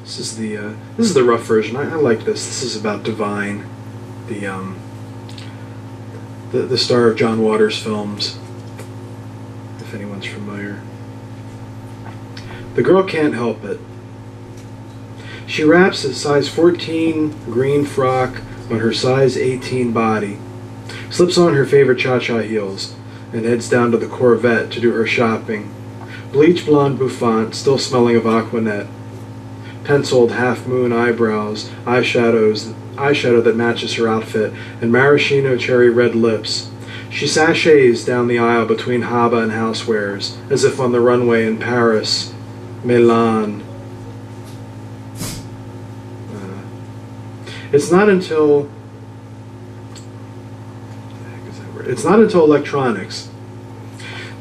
This is the rough version. I like this. This is about Divine, the star of John Waters films, if anyone's familiar. The girl can't help it. She wraps a size 14 green frock on her size 18 body, slips on her favorite cha-cha heels, and heads down to the Corvette to do her shopping. Bleach blonde bouffant, still smelling of Aquanet. Penciled half-moon eyebrows, eyeshadow that matches her outfit, and maraschino cherry red lips. She sashays down the aisle between Haba and housewares, as if on the runway in Paris, Milan. It's not until electronics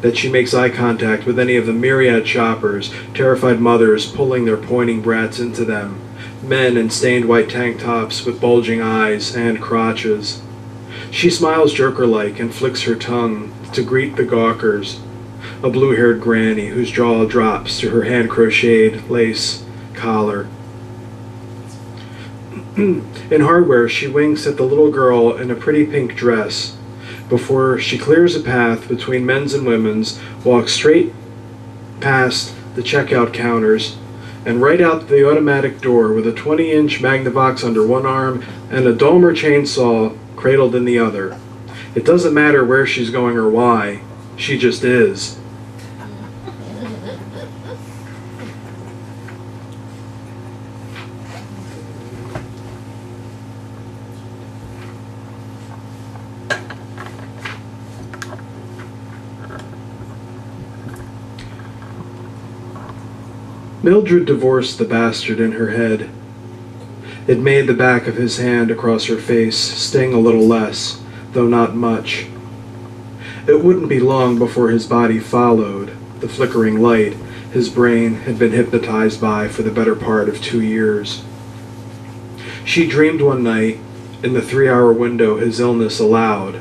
that she makes eye contact with any of the myriad shoppers, terrified mothers pulling their pointing brats into them, men in stained white tank tops with bulging eyes and crotches. She smiles joker-like and flicks her tongue to greet the gawkers, a blue-haired granny whose jaw drops to her hand-crocheted lace collar. In hardware, she winks at the little girl in a pretty pink dress, before she clears a path between men's and women's, walks straight past the checkout counters, and right out the automatic door with a 20-inch Magnavox under one arm and a Dolmer chainsaw cradled in the other. It doesn't matter where she's going or why, she just is. Mildred divorced the bastard in her head. It made the back of his hand across her face sting a little less, though not much. It wouldn't be long before his body followed, the flickering light his brain had been hypnotized by for the better part of 2 years. She dreamed one night, in the 3-hour window his illness allowed,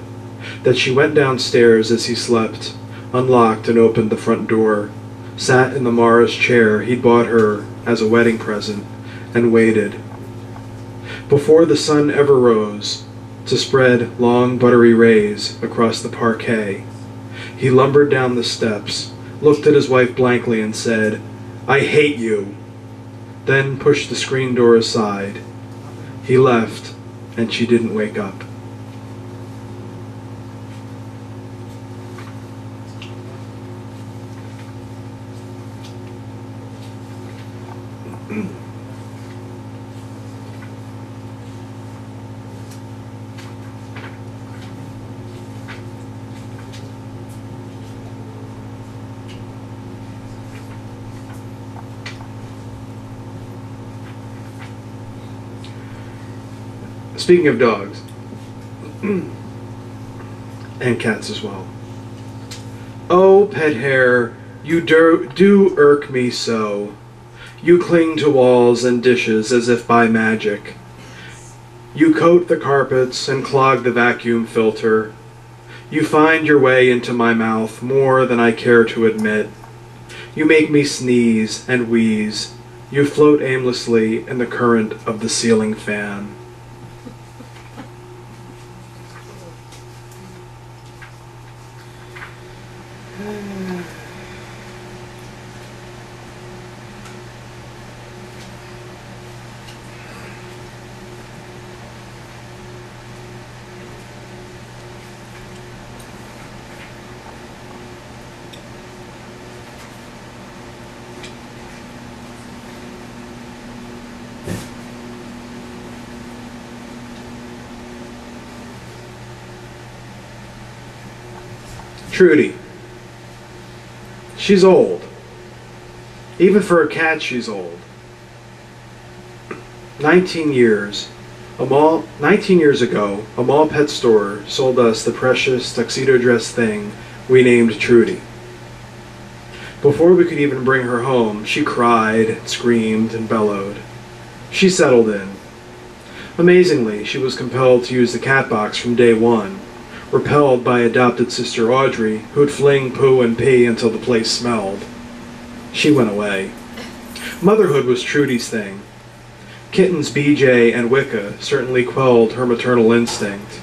that she went downstairs as he slept, unlocked and opened the front door, sat in the Mars chair he'd bought her as a wedding present, and waited. Before the sun ever rose, to spread long buttery rays across the parquet, he lumbered down the steps, looked at his wife blankly and said, "I hate you," then pushed the screen door aside. He left, and she didn't wake up. Speaking of dogs, and cats as well. Oh, pet hair, you do irk me so. You cling to walls and dishes as if by magic. You coat the carpets and clog the vacuum filter. You find your way into my mouth more than I care to admit. You make me sneeze and wheeze. You float aimlessly in the current of the ceiling fan. Trudy. She's old. Even for a cat, she's old. 19 years. 19 years ago, a mall pet store sold us the precious tuxedo-dress thing we named Trudy. Before we could even bring her home, she cried, screamed, and bellowed. She settled in. Amazingly, she was compelled to use the cat box from day one, repelled by adopted sister Audrey, who'd fling poo and pee until the place smelled. She went away. Motherhood was Trudy's thing, Kittens BJ and Wicca certainly quelled her maternal instinct.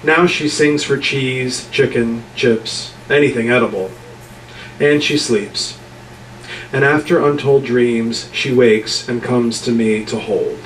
Now she sings for cheese, chicken, chips, anything edible. And she sleeps. And after untold dreams, she wakes and comes to me to hold.